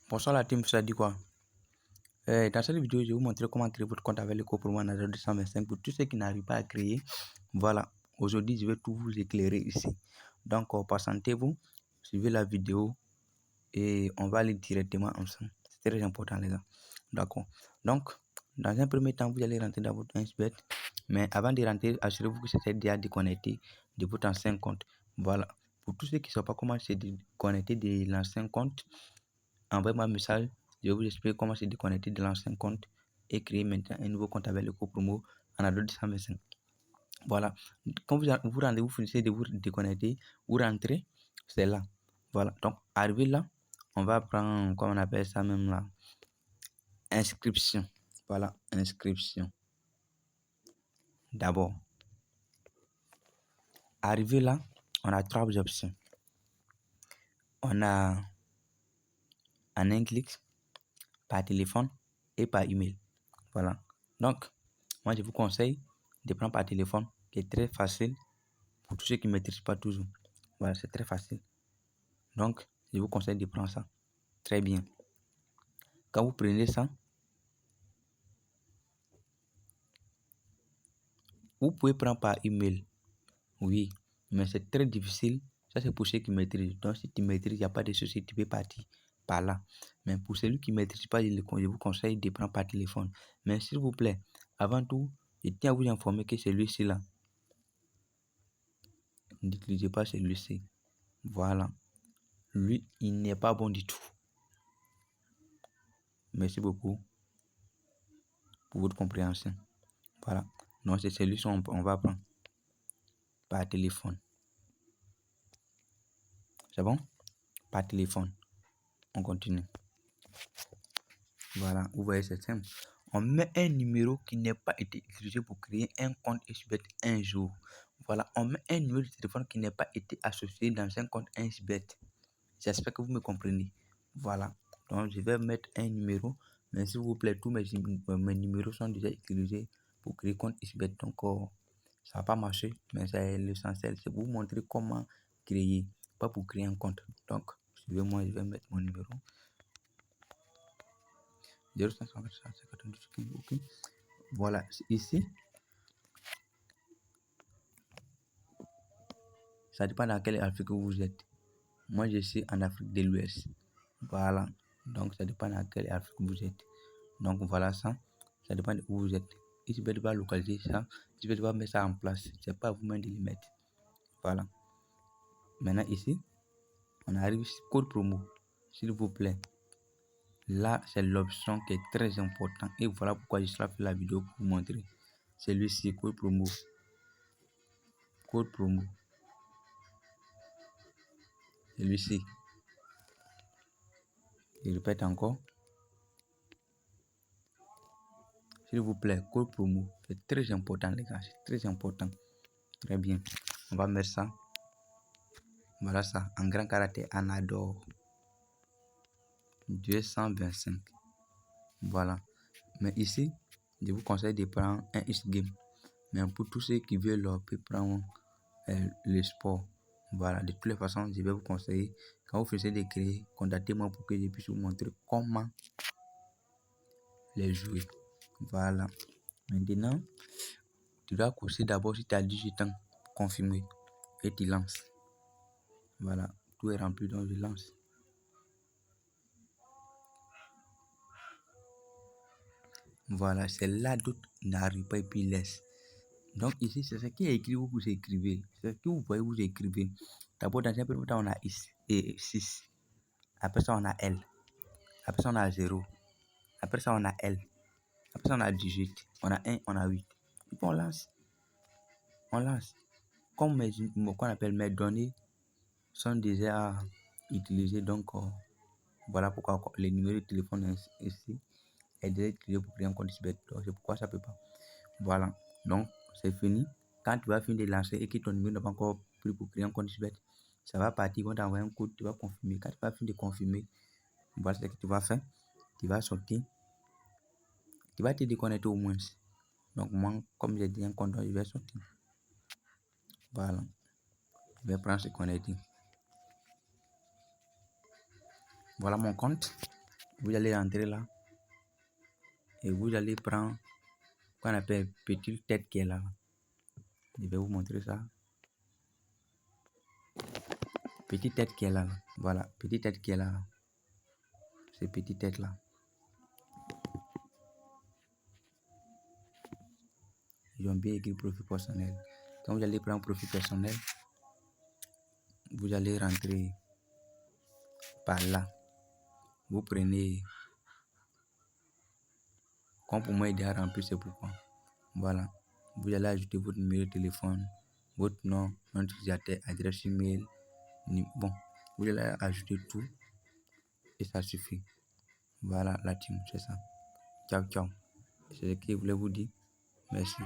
Bonsoir la team, ça dit quoi? Dans cette vidéo, je vais vous montrer comment créer votre compte avec le CoPromo en Android 225 pour tous ceux qui n'arrivent pas à créer. Voilà, aujourd'hui, je vais tout vous éclairer ici. Donc, patientez-vous, suivez la vidéo et on va aller directement ensemble. C'est très important, les gars. D'accord. Donc, dans un premier temps, vous allez rentrer dans votre 1xBet. Mais avant de rentrer, assurez-vous que c'est déjà déconnecté de votre ancien compte. Voilà. Pour tous ceux qui ne savent pas comment se déconnecter de l'ancien compte, envoyez-moi un message. Je vais vous expliquer comment se déconnecter de l'ancien compte et créer maintenant un nouveau compte avec le CoPromo en Android 225. Voilà. Quand vous rendez, vous finissez de vous déconnecter, vous rentrez, c'est là. Voilà. Donc, arrivé là, on va prendre, comment on appelle ça même là, inscription. Voilà, inscription. D'abord, arrivé là, on a trois options. On a en un clic, par téléphone et par email. Voilà. Donc, moi, je vous conseille de prendre par téléphone, qui est très facile pour tous ceux qui ne maîtrisent pas toujours. Voilà, c'est très facile. Donc, je vous conseille de prendre ça. Très bien. Quand vous prenez ça, vous pouvez prendre par email. Oui, mais c'est très difficile. Ça, c'est pour ceux qui maîtrisent. Donc, si tu maîtrises, il n'y a pas de souci, tu peux partir par là. Mais pour celui qui ne maîtrise pas, je vous conseille de prendre par téléphone. Mais s'il vous plaît, avant tout, je tiens à vous informer que celui-ci là, n'utilisez pas celui-ci. Voilà. Lui, il n'est pas bon du tout. Merci beaucoup pour votre compréhension. Voilà. Donc, c'est celui-ci on va prendre par téléphone. C'est bon? Par téléphone. On continue. Voilà. Vous voyez, c'est simple. On met un numéro qui n'a pas été utilisé pour créer un compte XBET un jour. Voilà. On met un numéro de téléphone qui n'a pas été associé dans un compte XBET. J'espère que vous me comprenez. Voilà. Donc, je vais mettre un numéro. Mais s'il vous plaît, tous mes numéros sont déjà utilisés pour créer compte XBET. Donc, ça va pas marcher. Mais c'est l'essentiel. C'est pour vous montrer comment créer. Pas pour créer un compte. Donc, suivez-moi. Je vais mettre mon numéro. 0552. OK. Voilà. Ici, ça dépend dans quelle Afrique vous êtes. Moi, je suis en Afrique de l'Ouest. Voilà. Donc, ça dépend dans quelle Afrique vous êtes. Donc, voilà ça. Ça dépend de où vous êtes. Si vous devez localiser ça, si vous devez mettre ça en place, c'est pas à vous-même de le mettre. Voilà. Maintenant, ici, on arrive sur code promo. S'il vous plaît. Là, c'est l'option qui est très importante. Et voilà pourquoi je suis fait la vidéo pour vous montrer. Celui-ci, code promo. Code promo. Celui-ci. Je répète encore. S'il vous plaît, code promo. C'est très important, les gars. C'est très important. Très bien. On va mettre ça. Voilà ça. En grand caractère, Anador. 225. Voilà. Mais ici, je vous conseille de prendre un X-Game. Mais pour tous ceux qui veulent, on peut prendre le sport. Voilà. De toutes les façons, je vais vous conseiller. Quand vous finissez de créer, contactez-moi pour que je puisse vous montrer comment les jouer. Voilà. Maintenant, tu dois cocher d'abord si tu as 18 ans. Confirmer. Et tu lances. Voilà. Tout est rempli, donc je lance. Voilà, c'est là d'autres n'arrivent pas et puis laisse. Donc ici, c'est ce qui est écrit, vous écrivez. C'est ce que vous voyez, vous écrivez. D'abord, dans un premier temps, on a 6. Après ça, on a L. Après ça, on a 0. Après ça, on a L. Après ça, on a 18. On a 1, on a 8. Et puis on lance. On lance. Comme qu'on appelle mes données sont déjà utilisées. Donc, voilà pourquoi les numéros de téléphone ici est déjà utilisé pour créer un compte XBET. Donc, c'est pourquoi ça ne peut pas. Voilà. Donc, c'est fini. Quand tu vas finir de lancer et que ton numéro n'est pas encore pris pour créer un compte XBET, ça va partir. Ils vont t'envoyer un code, tu vas confirmer. Quand tu vas finir de confirmer, voilà ce que tu vas faire. Tu vas sortir. Tu vas te déconnecter au moins. Donc, moi, comme j'ai dit un compte, je vais sortir. Voilà. Je vais prendre ce connecter. Voilà mon compte. Vous allez rentrer là et vous allez prendre ce qu'on appelle petite tête qui est là. Je vais vous montrer ça. Petite tête qui est là. Voilà, petite tête qui est là. Ces petites têtes là. Ils ont bien écrit profil personnel. Quand vous allez prendre profil personnel, vous allez rentrer par là. Vous prenez, comme pour moi, il est rempli, c'est pourquoi. Voilà. Vous allez ajouter votre numéro de téléphone, votre nom, nom d'utilisateur, adresse email. Bon, vous allez ajouter tout et ça suffit. Voilà la team, c'est ça. Ciao, ciao. C'est ce que je voulais vous dire. Merci.